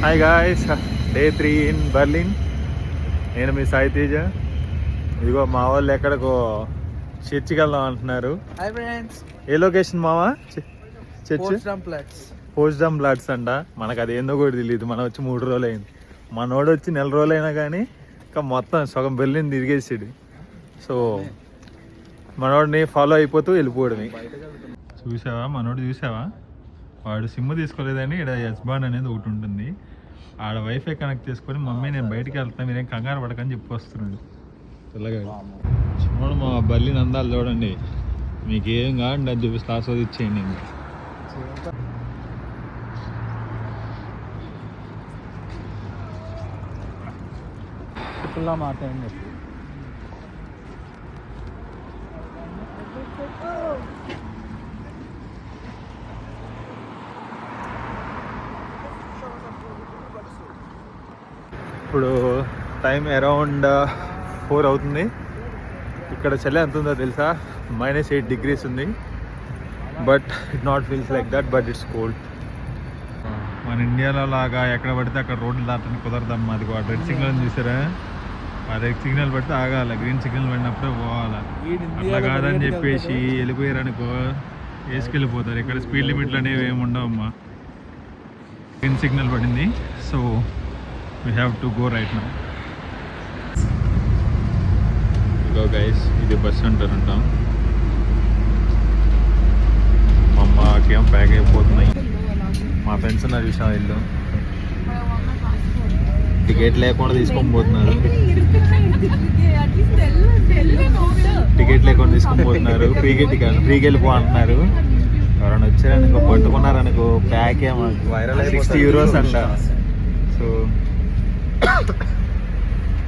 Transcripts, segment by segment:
Hi guys, day 3 in Berlin. నేను మీ సాయి తేజ. ఇదిగో మా వాళ్ళు ఎక్కడికో చర్చికి వెళ్దాం అంటున్నారు. Hi friends. ఏ లొకేషన్ మావా? చర్చ్ పోస్టమ్ ప్లాట్స్ అంట. మనకు అది ఏందో కూడా తెలియదు. మనం వచ్చి 3 రోజులు అయింది. మనోడు వచ్చి 4 రోజులు అయినా కానీ ఇంకా మొత్తం సగం బెర్లిన్ తిరిగేసాడు. సో మనోడిని ఫాలో అయిపోతూ వెళ్ళిపోవడమే. చూసావా మనోడు? చూసావా? వాడు సిమ్ తీసుకోలేదని ఇక్కడ ఎస్బాన్ అనేది ఒకటి ఉంటుంది. ఆడ వైఫై కనెక్ట్ చేసుకొని మమ్మీ నేను బయటికి వెళ్తాను, మీరేం కంగారు పడకని చెప్పి వస్తున్నాడు పిల్లగా. చూడండి మా బర్లిన్ అందాలు చూడండి. మీకు ఏం కావండి అది చూపిస్తే ఆస్వాదించేయండి. ఇంకా మాట్లాడండి. ఇప్పుడు టైం అరౌండ్ 4 అవుతుంది. ఇక్కడ చలి ఎంత ఉందో తెలుసా? -8 degrees ఉంది. But it not feels like that, but it's cold. మన ఇండియాలో లాగా ఎక్కడ పడితే అక్కడ రోడ్లు దాటడానికి కుదరదమ్మా. అది రెడ్ సిగ్నల్ చూసారా? ఆ రెడ్ సిగ్నల్ పడితే ఆగాల, గ్రీన్ సిగ్నల్ పడినప్పుడే పోవాలా. అట్లా కాదని చెప్పేసి వెళ్ళిపోయారనుకో వేసుకెళ్ళిపోతారు. ఇక్కడ స్పీడ్ లిమిట్లు అనేవి ఏమి ఉండవమ్మా. గ్రీన్ సిగ్నల్ పడింది, so we have to go right now. Go guys, ఇది బస్ సెంటర్ అంటాం. మా అమ్మకి ఏం ప్యాక్ అయిపోతున్నాయి. మా ఫ్రెండ్స్ ఉన్నారు చూసా, ఇల్లు టికెట్ లేకుండా తీసుకొని పోతున్నారు. టికెట్ లేకుండా తీసుకొని పోతున్నారు. ఫ్రీకి వెళ్ళిపో అంటున్నారు. ఎవరైనా వచ్చారనుకో పట్టుకున్నారనుకో ప్యాక్ ఏమో €60 అంట. సో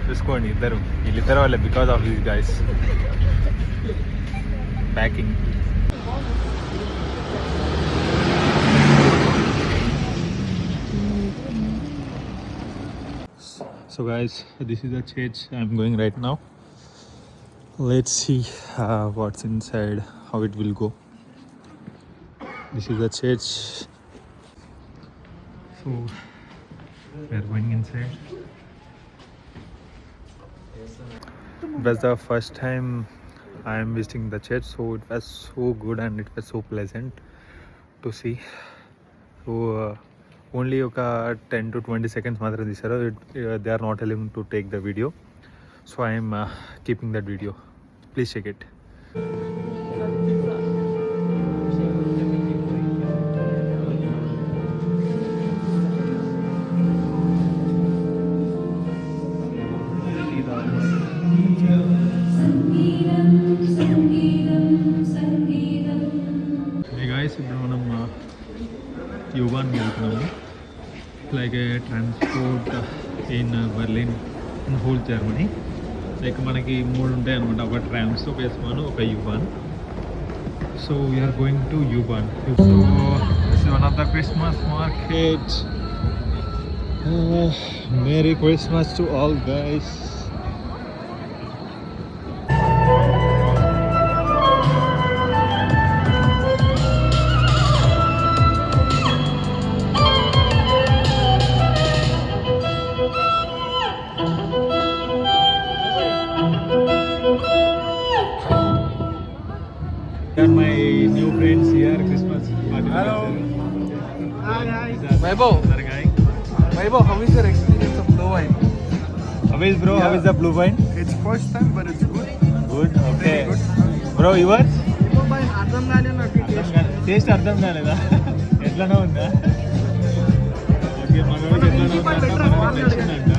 చూసుకోండి, వీళ్ళిద్దరు వాళ్ళే because of these guys packing. So guys, this is the church I'm going right now. Let's see what's inside, how it will go. This is the church. So we are going inside. It was the first time I am visiting the church, so it was so good and it was so pleasant to see. So only 10 to 20 seconds మాత్రం తీశారు. They are not allowing to take the video, so I am keeping that video. Please check it. ఇప్పుడు మనం U-Bahn వెళ్తున్నాము. Like transport in Berlin in whole Germany. Like మనకి 3 ఉంటాయి అనమాట. ఒక trams, ఒక ఎస్బాన్, ఒక U-Bahn. So we're going to U-Bahn. So this is one of the Christmas market. Merry Christmas to all guys. My new friends here, Christmas party. Hello. Hi. Vaibhav. Vaibhav, how is your experience of blue wine? How is bro? Yeah. How is the blue wine? It's first time, but it's good. Good. Okay. Very good. Bro, yours? Blue wine, అర్థం కాలేదు. Taste అర్థం కాలేదా? ఎట్లానో ఉందా? Okay, మనోడికి ఎట్లానో ఉందా?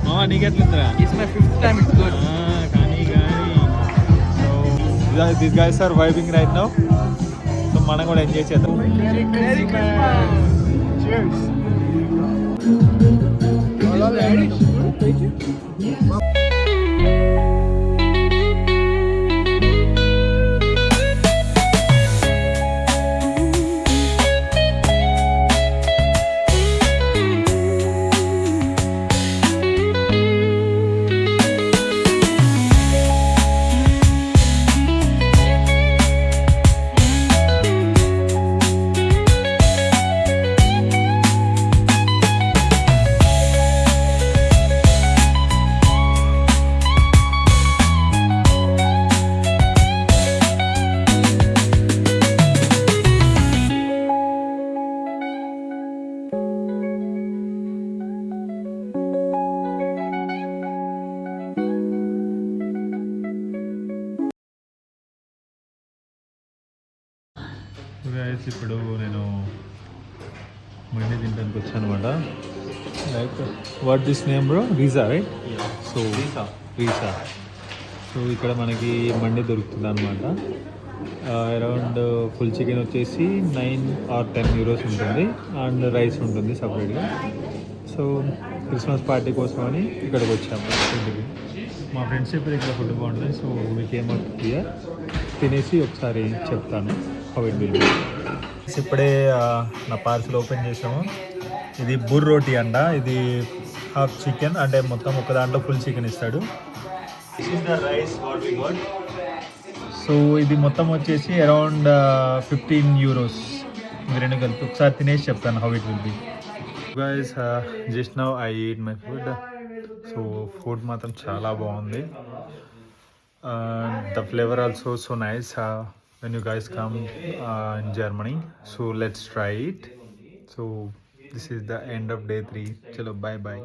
మామ నీకు ఎట్లుందిరా? It's my 5th time. It's good. These guys are vibing right now, so మనం కూడా ఎంజాయ్ చేద్దాం. Merry Christmas. Cheers. గైస్ ఇప్పుడు నేను మండి తినడానికి వచ్చాను అనమాట. Like what this name bro? Visa right? So visa. So ఇక్కడ మనకి మండి దొరుకుతుంది అనమాట. అరౌండ్ ఫుల్ చికెన్ వచ్చేసి 9 or 10 euros ఉంటుంది, అండ్ రైస్ ఉంటుంది సపరేట్గా. సో క్రిస్మస్ పార్టీ కోసం అని ఇక్కడికి వచ్చాము ఫుడ్కి. మా ఫ్రెండ్స్ చెప్పారు ఇక్కడ ఫుడ్ బాగుంటుంది. సో మీకేమో క్లియర్ తినేసి ఒకసారి చెప్తాను హౌ ఇట్ విల్ బి. ఇప్పుడే నా పార్సిల్ ఓపెన్ చేసాము. ఇది బుర్ రోటీ అంట. ఇది హాఫ్ చికెన్, అంటే మొత్తం ఒక దాంట్లో ఫుల్ చికెన్ ఇస్తాడు. సో ఇది మొత్తం వచ్చేసి అరౌండ్ 15 euros. ఇది రెండు కలిపి ఒకసారి తినేసి చెప్తాను how it will be. Guys just now I eat my food. So food మాత్రం చాలా బాగుంది. The flavour also so nice when you guys come in Germany. So let's try it. So this is the end of day 3. Chalo, bye bye.